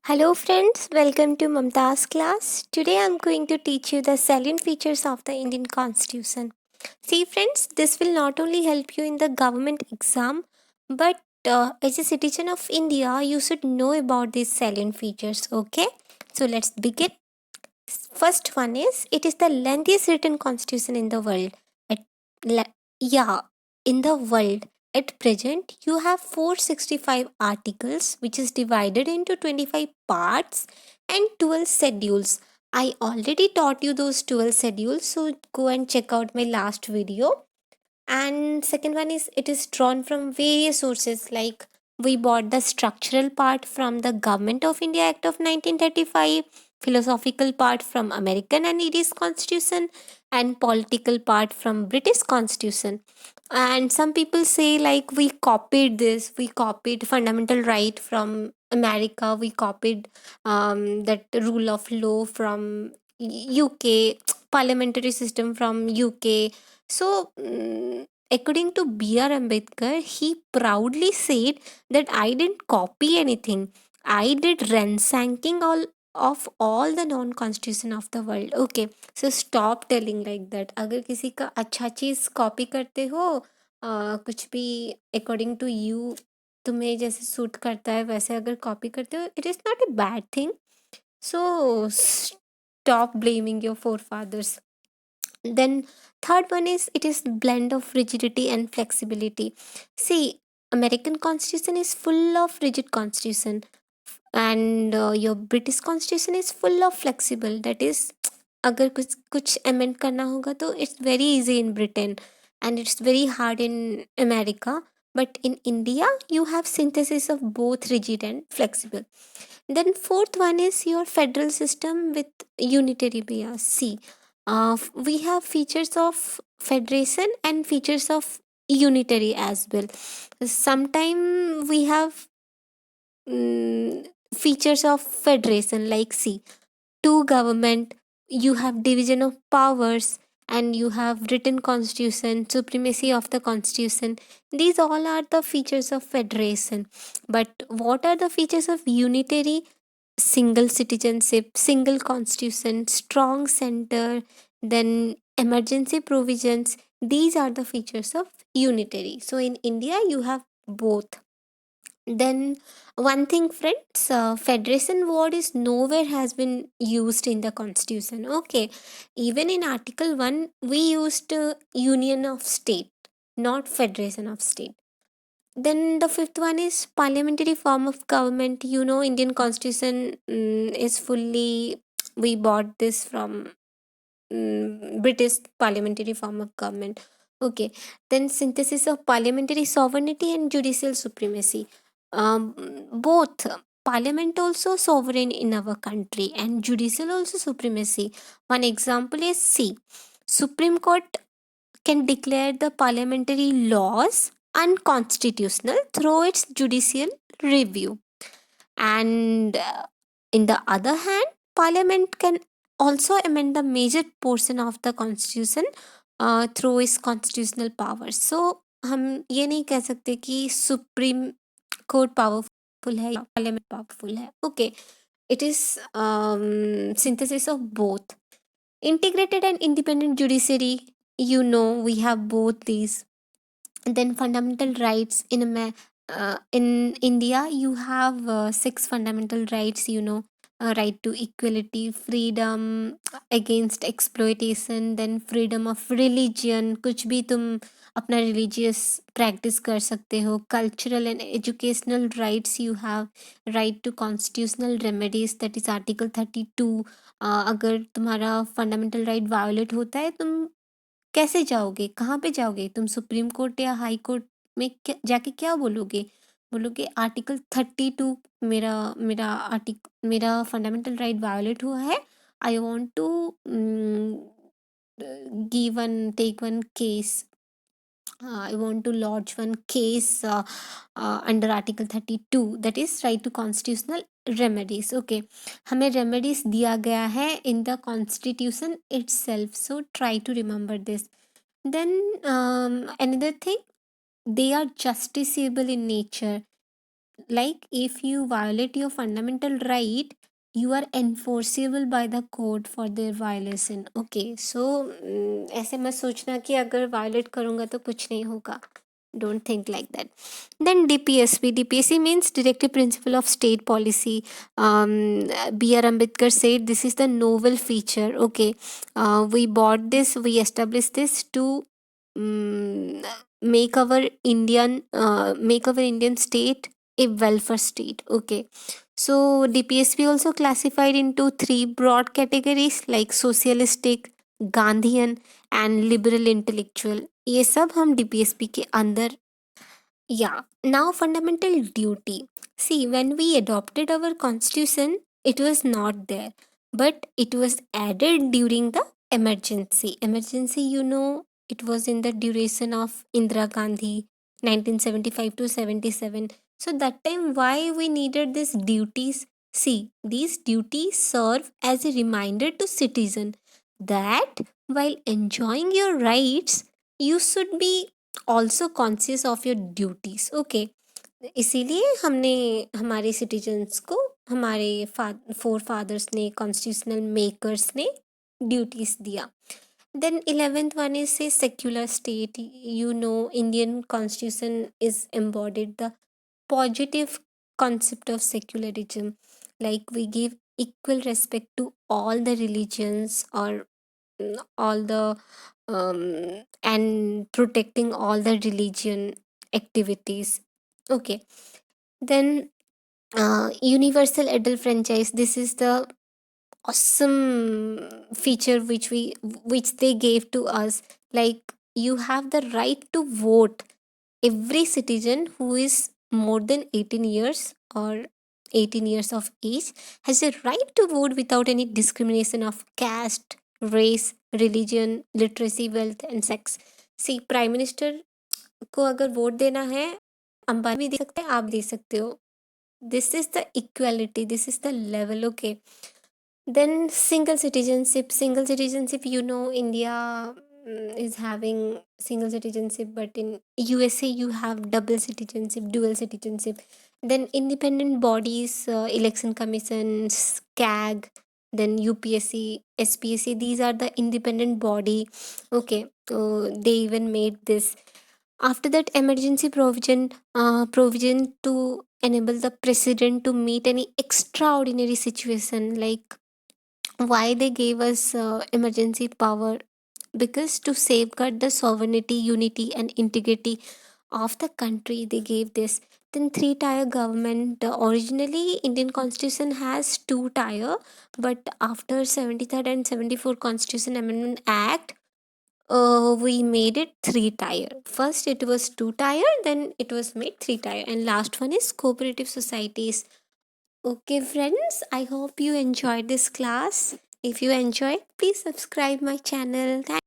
Hello friends, welcome to Mamta's class. Today I'm going to teach you the salient features of the Indian Constitution. See friends, this will not only help you in the government exam, but as a citizen of India, you should know about these salient features, okay? So let's begin. First one is it is the lengthiest written constitution in the world. At, yeah, in the world. At present, you have 465 articles, which is divided into 25 parts and 12 schedules. I already taught you those 12 schedules, so go and check out my last video. And second one is it is drawn from various sources, like we bought the structural part from the Government of India Act of 1935, philosophical part from American and Irish Constitution, and political part from British Constitution. And some people say like we copied this, we copied fundamental right from America, we copied that rule of law from UK, parliamentary system from UK. So, according to B.R. Ambedkar, he proudly said that I didn't copy anything. I did ransaking all the non-constitution of the world. Okay, so stop telling like that. अगर किसी का अच्छा चीज copy करते हो, कुछ भी according to you तुम्हें जैसे सूट करता है वैसे अगर कॉपी करते हो, it is not a bad thing. So stop blaming your forefathers. Then third one is it is blend of rigidity and flexibility. See, American constitution is full of rigid constitution, and your British constitution is full of flexible. That is, अगर कुछ कुछ amend करना होगा तो it's very easy in Britain and it's very hard in America. But in India, you have synthesis of both rigid and flexible. Then fourth one is your federal system with unitary bias. See, we have features of federation and features of unitary as well. Sometime we have features of federation, like see, two government, you have division of powers, and you have written constitution, supremacy of the constitution. These all are the features of federation. But what are the features of unitary? Single citizenship, single constitution, strong center, then emergency provisions. These are the features of unitary. So in India, you have both. Then one thing, friends, federation word is nowhere has been used in the constitution. Okay, even in Article 1, we used union of state, not federation of state. Then the fifth one is parliamentary form of government. You know, Indian constitution is fully, we bought this from British parliamentary form of government. Okay, then synthesis of parliamentary sovereignty and judicial supremacy. Both parliament also sovereign in our country and judicial also supremacy. One example is C. Supreme Court can declare the parliamentary laws unconstitutional through its judicial review. And in the other hand, Parliament can also amend the major portion of the Constitution through its constitutional powers. So हम ये नहीं कह सकते कि supreme court powerful है या parliament powerful है. Okay, it is synthesis of both. Integrated and independent judiciary, you know, we have both these. And then fundamental rights in India, you have six fundamental rights. You know, right to equality, freedom against exploitation, then freedom of religion. कुछ भी तुम अपना religious practice कर सकते हो. Cultural and educational rights you have. Right to constitutional remedies, that is Article 32. अगर तुम्हारा fundamental right violate होता है, तुम कैसे जाओगे? कहाँ पे जाओगे? तुम सुप्रीम कोर्ट या हाई कोर्ट में जाके क्या बोलोगे? बोलोगे आर्टिकल 32 मेरा मेरा मेरा फंडामेंटल राइट वायोलेट हुआ है। I want to give one take one case. I want to lodge one case under Article 32, that is right to constitutional remedies. Okay, हमें remedies दिया गया है in the constitution itself, so try to remember this. Then another thing, they are justiciable in nature. Like if you violate your fundamental right, you are enforceable by the court for their violation. Okay, so ऐसे मत सोचना कि अगर violet करूँगा तो कुछ नहीं होगा. Don't think like that. Then DPSP means Directive Principle of State Policy. B.R. Ambedkar said this is the novel feature. Okay, we bought this, we established this to um, make our Indian state a welfare state. Okay, so DPSP also classified into three broad categories like socialistic, Gandhian and liberal intellectual. ये सब हम DPSP के अंदर. Yeah, now fundamental duty. See, when we adopted our constitution, it was not there, but it was added during the emergency. Emergency, it was in the duration of Indira Gandhi, 1975 to 77. So that time, why we needed these duties? See, these duties serve as a reminder to citizen that while enjoying your rights, you should be also conscious of your duties. Okay, इसीलिए हमने हमारे citizens को हमारे four fathers ने constitutional makers ने duties दिया. Then 11th one is से secular state. Indian constitution is embodied the positive concept of secularism, like we give equal respect to all the religions, or all the and protecting all the religion activities. Okay, then universal adult franchise. This is the awesome feature which they gave to us. Like you have the right to vote. Every citizen who is more than 18 years or 18 years of age has a right to vote without any discrimination of caste, race, religion, literacy, wealth and sex. See, prime minister को अगर vote देना है, अंबानी भी दे सकते हैं, आप दे सकते हो. This is the equality, this is the level. Okay, then single citizenship, India is having single citizenship, but in USA you have double citizenship, dual citizenship. Then independent bodies, election commissions, CAG, then UPSC, SPSC, these are the independent body. Okay, they even made this. After that, emergency provision to enable the president to meet any extraordinary situation. Like why they gave us emergency power? Because to safeguard the sovereignty, unity and integrity of the country, they gave this. Then three tier government. Originally Indian constitution has two tier, but after 73rd and 74 constitution amendment act, we made it three tier. First it was two tier, then it was made three tier, and last one is cooperative societies. Okay, friends, I hope you enjoyed this class. If you enjoyed, please subscribe my channel. Thank